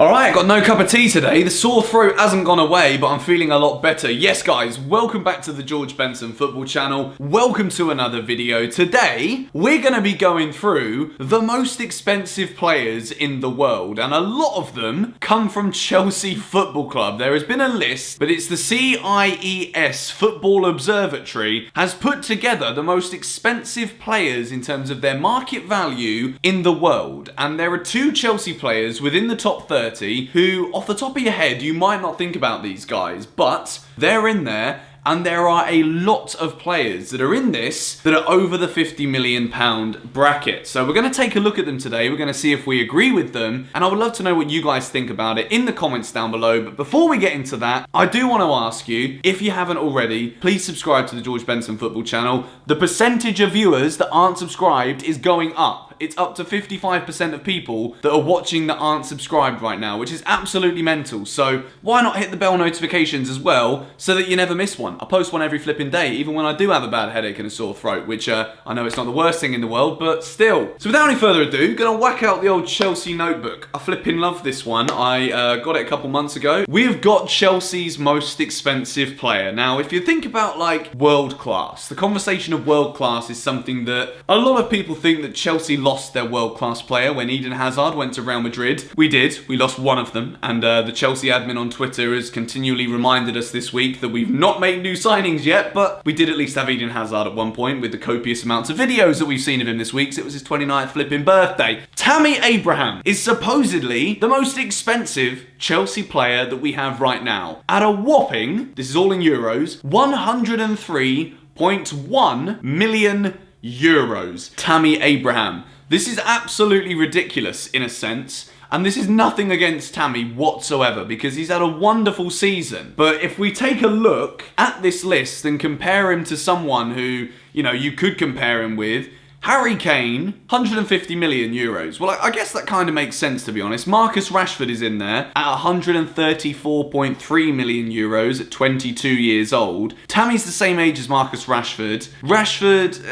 Alright, got no cup of tea today. The sore throat hasn't gone away, but I'm feeling a lot better. Yes, guys, welcome back to the George Benson Football Channel. Welcome to another video. Today, we're going to be going through the most expensive players in the world, and a lot of them come from Chelsea Football Club. There has been a list, but it's the CIES Football Observatory has put together the most expensive players in terms of their market value in the world. And there are two Chelsea players within the top 30 who, off the top of your head, you might not think about these guys, but they're in there. And there are a lot of players that are in this that are over the £50 million bracket. So we're going to take a look at them today. We're going to see if we agree with them. And I would love to know what you guys think about it in the comments down below. But before we get into that, I do want to ask you, if you haven't already, please subscribe to the George Benson Football Channel. The percentage of viewers that aren't subscribed is going up. It's up to 55% of people that are watching that aren't subscribed right now, which is absolutely mental. So why not hit the bell notifications as well so that you never miss one? I post one every flipping day, even when I do have a bad headache and a sore throat, which I know it's not the worst thing in the world, but still. So without any further ado, gonna whack out the old Chelsea notebook. I flipping love this one. I got it a couple months ago. We've got Chelsea's most expensive player. Now, if you think about like world class, the conversation of world class is something that a lot of people think that Chelsea lost their world class player when Eden Hazard went to Real Madrid. We did. We lost one of them, and the Chelsea admin on Twitter has continually reminded us this week that we've not made new signings yet, but we did at least have Eden Hazard at one point with the copious amounts of videos that we've seen of him this week. So it was his 29th flipping birthday. Tammy Abraham is supposedly the most expensive Chelsea player that we have right now. At a whopping, this is all in euros, 103.1 million euros. Tammy Abraham. This is absolutely ridiculous in a sense. And this is nothing against Tammy whatsoever because he's had a wonderful season. But if we take a look at this list and compare him to someone who, you could compare him with, Harry Kane, 150 million euros. Well, I guess that kind of makes sense, to be honest. Marcus Rashford is in there at 134.3 million euros at 22 years old. Tammy's the same age as Marcus Rashford. Rashford,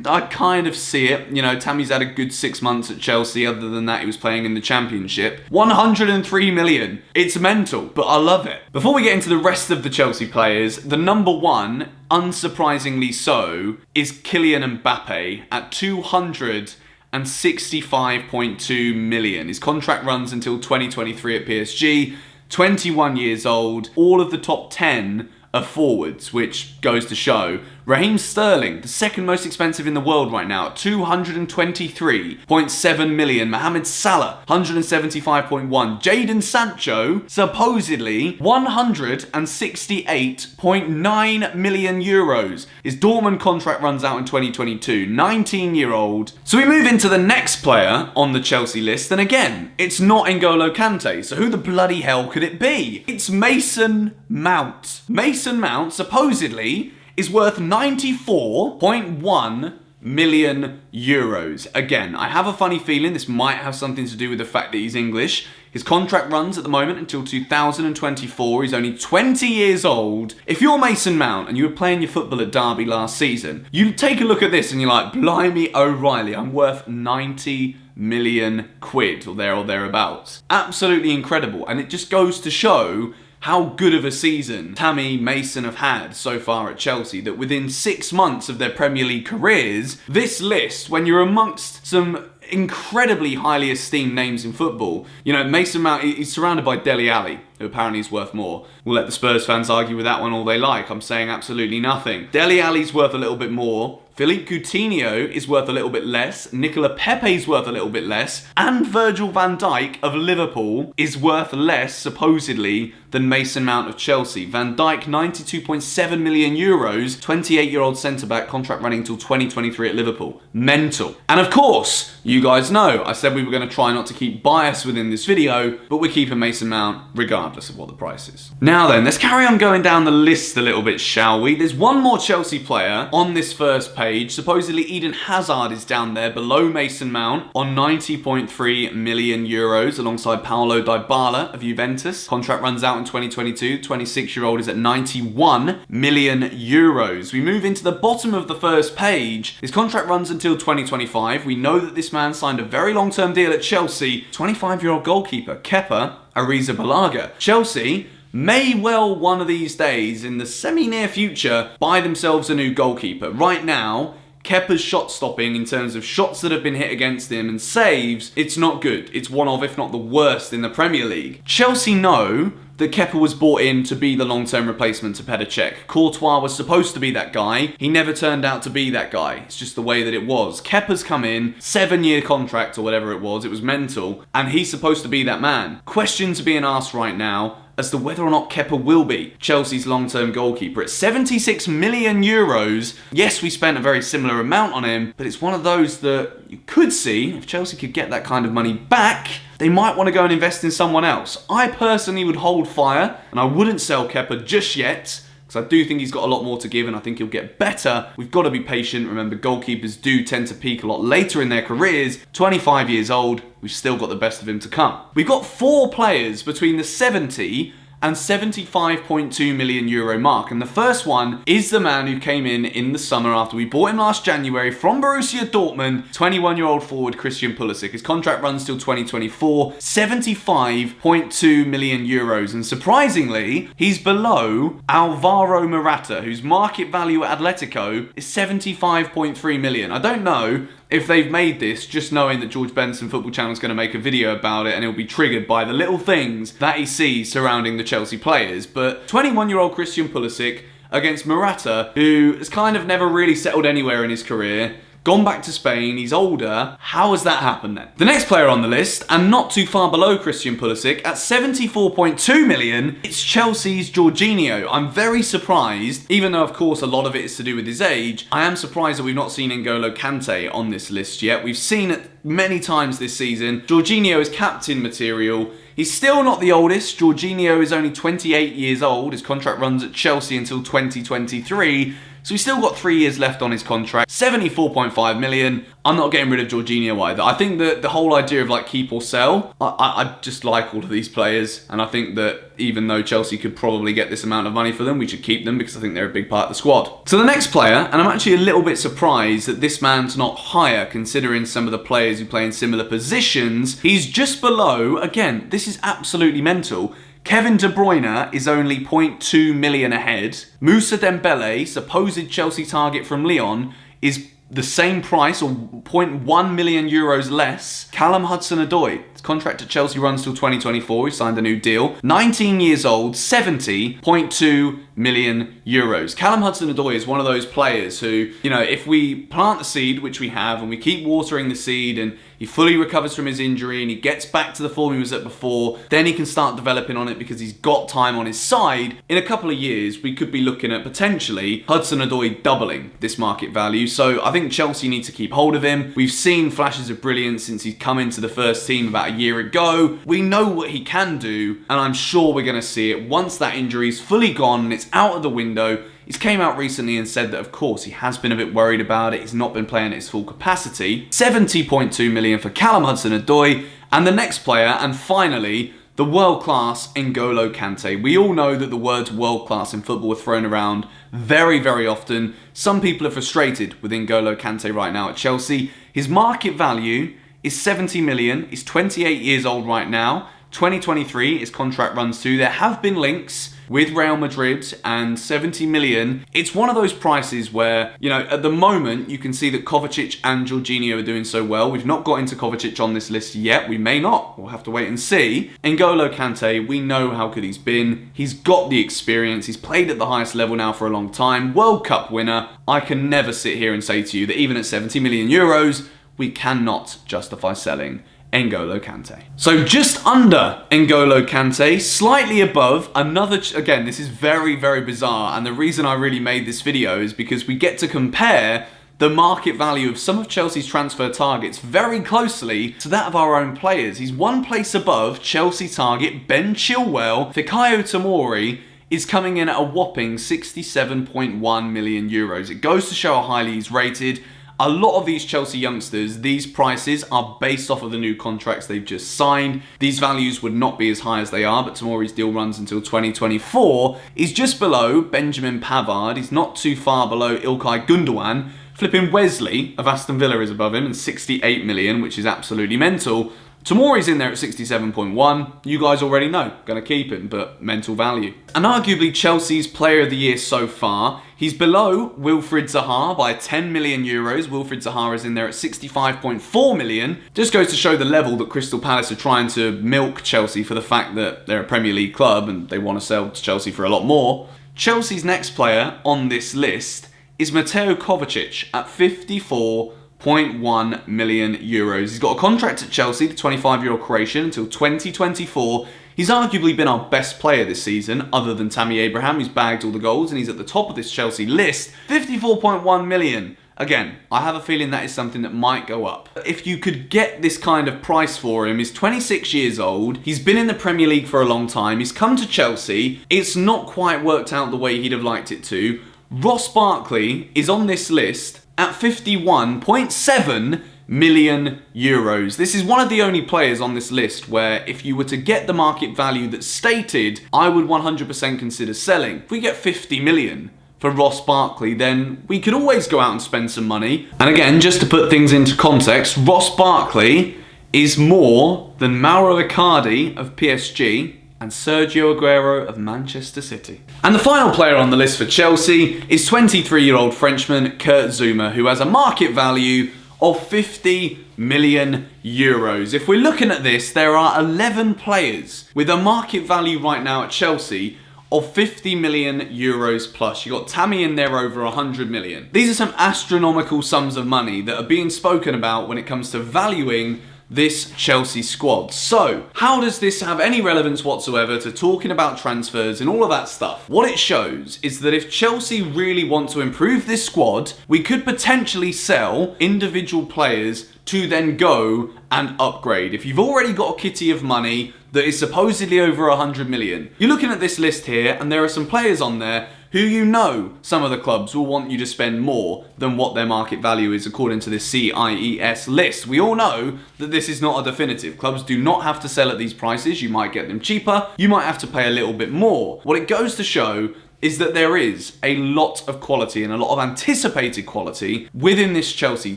I kind of see it. Tammy's had a good 6 months at Chelsea. Other than that, he was playing in the Championship. 103 million. It's mental, but I love it. Before we get into the rest of the Chelsea players, the number one, unsurprisingly so, is Kylian Mbappe at 265.2 million. His contract runs until 2023 at PSG, 21 years old. All of the top 10 are forwards, which goes to show. Raheem Sterling, the second most expensive in the world right now, at 223.7 million. Mohamed Salah, 175.1. Jadon Sancho, supposedly 168.9 million euros. His Dortmund contract runs out in 2022, 19-year-old. So we move into the next player on the Chelsea list, and again, it's not N'Golo Kante, so who the bloody hell could it be? It's Mason Mount. Mason Mount, supposedly, is worth 94.1 million euros. Again, I have a funny feeling this might have something to do with the fact that he's English. His contract runs at the moment until 2024. He's only 20 years old. If you're Mason Mount and you were playing your football at Derby last season, you take a look at this and you're like, blimey O'Reilly, I'm worth 90 million quid or thereabouts. Absolutely incredible. And it just goes to show how good of a season Tammy, Mason have had so far at Chelsea, that within 6 months of their Premier League careers, this list, when you're amongst some incredibly highly esteemed names in football, Mason Mount, he's surrounded by Dele Alli, who apparently is worth more. We'll let the Spurs fans argue with that one all they like. I'm saying absolutely nothing. Dele Alli's worth a little bit more. Philippe Coutinho is worth a little bit less. Nicola Pepe's worth a little bit less. And Virgil van Dijk of Liverpool is worth less, supposedly, than Mason Mount of Chelsea. Van Dijk, 92.7 million euros, 28-year-old centre-back, contract running until 2023 at Liverpool. Mental. And of course, you guys know, I said we were going to try not to keep bias within this video, but we're keeping Mason Mount regardless of what the price is. Now then, let's carry on going down the list a little bit, shall we? There's one more Chelsea player on this first page. Supposedly Eden Hazard is down there below Mason Mount on 90.3 million euros alongside Paulo Dybala of Juventus. Contract runs out in 2022. 26-year-old is at 91 million euros. We move into the bottom of the first page. His contract runs until 2025. We know that this man man signed a very long-term deal at Chelsea. 25-year-old goalkeeper Kepa Arrizabalaga. Chelsea may well one of these days in the semi-near future buy themselves a new goalkeeper. Right now, Kepa's shot stopping in terms of shots that have been hit against him and saves, it's not good. It's one of, if not the worst in the Premier League. Chelsea know that Kepa was brought in to be the long-term replacement to Petr Cech. Courtois was supposed to be that guy. He never turned out to be that guy. It's just the way that it was. Kepa's come in, 7-year contract or whatever it was mental, and he's supposed to be that man. Questions are being asked right now as to whether or not Kepa will be Chelsea's long-term goalkeeper. At 76 million euros, yes, we spent a very similar amount on him, but it's one of those that you could see, if Chelsea could get that kind of money back, they might want to go and invest in someone else. I personally would hold fire, and I wouldn't sell Kepa just yet, because I do think he's got a lot more to give and I think he'll get better. We've got to be patient. Remember, goalkeepers do tend to peak a lot later in their careers. 25 years old, we've still got the best of him to come. We've got 4 players between the 70 and 75.2 million euro mark. And the first one is the man who came in the summer after we bought him last January from Borussia Dortmund, 21-year-old forward Christian Pulisic. His contract runs till 2024, 75.2 million euros. And surprisingly, he's below Alvaro Morata, whose market value at Atletico is 75.3 million. I don't know if they've made this just knowing that George Benson Football Channel is going to make a video about it and he'll be triggered by the little things that he sees surrounding the Chelsea players. But 21-year-old Christian Pulisic against Morata, who has kind of never really settled anywhere in his career, gone back to Spain, he's older. How has that happened then? The next player on the list, and not too far below Christian Pulisic, at 74.2 million, it's Chelsea's Jorginho. I'm very surprised, even though of course a lot of it is to do with his age, I am surprised that we've not seen N'Golo Kante on this list yet. We've seen it many times this season. Jorginho is captain material. He's still not the oldest. Jorginho is only 28 years old. His contract runs at Chelsea until 2023. So he's still got 3 years left on his contract. 74.5 million. I'm not getting rid of Jorginho either. I think that the whole idea of like keep or sell, I just like all of these players. And I think that even though Chelsea could probably get this amount of money for them, we should keep them because I think they're a big part of the squad. So the next player, and I'm actually a little bit surprised that this man's not higher considering some of the players who play in similar positions. He's just below, again, this is absolutely mental, Kevin De Bruyne is only 0.2 million ahead. Moussa Dembele, supposed Chelsea target from Lyon, is the same price or 0.1 million euros less. Callum Hudson-Odoi, his contract at Chelsea runs till 2024. He signed a new deal. 19 years old, 70.2 million euros. Callum Hudson-Odoi is one of those players who, you know, if we plant the seed, which we have, and we keep watering the seed and he fully recovers from his injury and he gets back to the form he was at before, then he can start developing on it because he's got time on his side. In a couple of years, we could be looking at potentially Hudson-Odoi doubling this market value. So I think Chelsea need to keep hold of him. We've seen flashes of brilliance since he's come into the first team about a year ago. We know what he can do, and I'm sure we're going to see it once that injury's fully gone and it's out of the window. He's came out recently and said that, of course, he has been a bit worried about it. He's not been playing at his full capacity. 70.2 million for Callum Hudson-Odoi. And the next player, and finally, the world-class N'Golo Kante. We all know that the words world-class in football are thrown around very, very often. Some people are frustrated with N'Golo Kante right now at Chelsea. His market value is 70 million. He's 28 years old right now. 2023, his contract runs to. There have been links with Real Madrid and 70 million. It's one of those prices where, you know, at the moment you can see that Kovacic and Jorginho are doing so well. We've not got into Kovacic on this list yet. We may not. We'll have to wait and see. N'Golo Kante, we know how good he's been. He's got the experience. He's played at the highest level now for a long time. World Cup winner. I can never sit here and say to you that even at 70 million euros, we cannot justify selling N'Golo Kante. So just under N'Golo Kante, slightly above another, again, this is very, very bizarre, and the reason I really made this video is because we get to compare the market value of some of Chelsea's transfer targets very closely to that of our own players. He's one place above Chelsea target Ben Chilwell. Fikayo Tomori is coming in at a whopping 67.1 million euros. It goes to show how highly he's rated. A lot of these Chelsea youngsters, these prices are based off of the new contracts they've just signed. These values would not be as high as they are, but Tomori's deal runs until 2024. He's just below Benjamin Pavard. He's not too far below Ilkay Gundogan, Flipping Wesley of Aston Villa is above him and 68 million, which is absolutely mental. Tomori's in there at 67.1. You guys already know, gonna keep him, but mental value. And arguably Chelsea's player of the year so far, he's below Wilfried Zaha by 10 million euros. Wilfried Zaha is in there at 65.4 million. Just goes to show the level that Crystal Palace are trying to milk Chelsea for the fact that they're a Premier League club and they want to sell to Chelsea for a lot more. Chelsea's next player on this list is Mateo Kovacic at 54.1 million euros. He's got a contract at Chelsea, the 25-year-old Croatian, until 2024. He's arguably been our best player this season, other than Tammy Abraham, who's bagged all the goals, and he's at the top of this Chelsea list. 54.1 million. Again, I have a feeling that is something that might go up. If you could get this kind of price for him, he's 26 years old, he's been in the Premier League for a long time, he's come to Chelsea, it's not quite worked out the way he'd have liked it to. Ross Barkley is on this list at 51.7 million euros. This is one of the only players on this list where if you were to get the market value that's stated, I would 100% consider selling. If we get 50 million for Ross Barkley, then we could always go out and spend some money. And again, just to put things into context, Ross Barkley is more than Mauro Icardi of PSG and Sergio Aguero of Manchester City. And the final player on the list for Chelsea is 23-year-old Frenchman Kurt Zouma, who has a market value of 50 million euros. If we're looking at this, there are 11 players with a market value right now at Chelsea of 50 million euros plus. You got Tammy in there over 100 million. These are some astronomical sums of money that are being spoken about when it comes to valuing this Chelsea squad. So, how does this have any relevance whatsoever to talking about transfers and all of that stuff? What it shows is that if Chelsea really want to improve this squad, we could potentially sell individual players to then go and upgrade. If you've already got a kitty of money that is supposedly over 100 million, you're looking at this list here and there are some players on there who you know some of the clubs will want you to spend more than what their market value is according to this CIES list. We all know that this is not a definitive. Clubs do not have to sell at these prices. You might get them cheaper. You might have to pay a little bit more. What it goes to show is that there is a lot of quality and a lot of anticipated quality within this Chelsea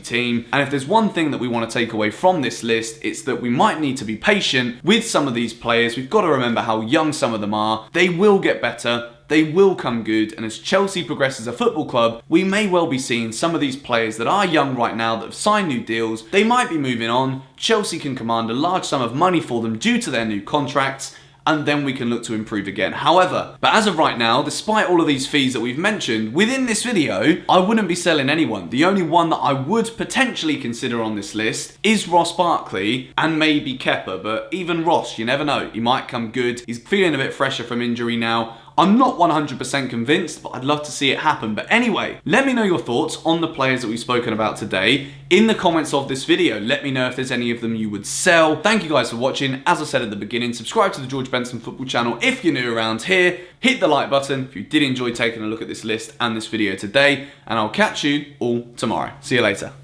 team. And if there's one thing that we want to take away from this list, it's that we might need to be patient with some of these players. We've got to remember how young some of them are. They will get better. They will come good, and as Chelsea progress as a football club, we may well be seeing some of these players that are young right now that have signed new deals. They might be moving on. Chelsea can command a large sum of money for them due to their new contracts, and then we can look to improve again. However, but as of right now, despite all of these fees that we've mentioned, within this video, I wouldn't be selling anyone. The only one that I would potentially consider on this list is Ross Barkley and maybe Kepa, but even Ross, you never know. He might come good. He's feeling a bit fresher from injury now. I'm not 100% convinced, but I'd love to see it happen. But anyway, let me know your thoughts on the players that we've spoken about today in the comments of this video. Let me know if there's any of them you would sell. Thank you guys for watching. As I said at the beginning, subscribe to the George Benson Football channel if you're new around here. Hit the like button if you did enjoy taking a look at this list and this video today, and I'll catch you all tomorrow. See you later.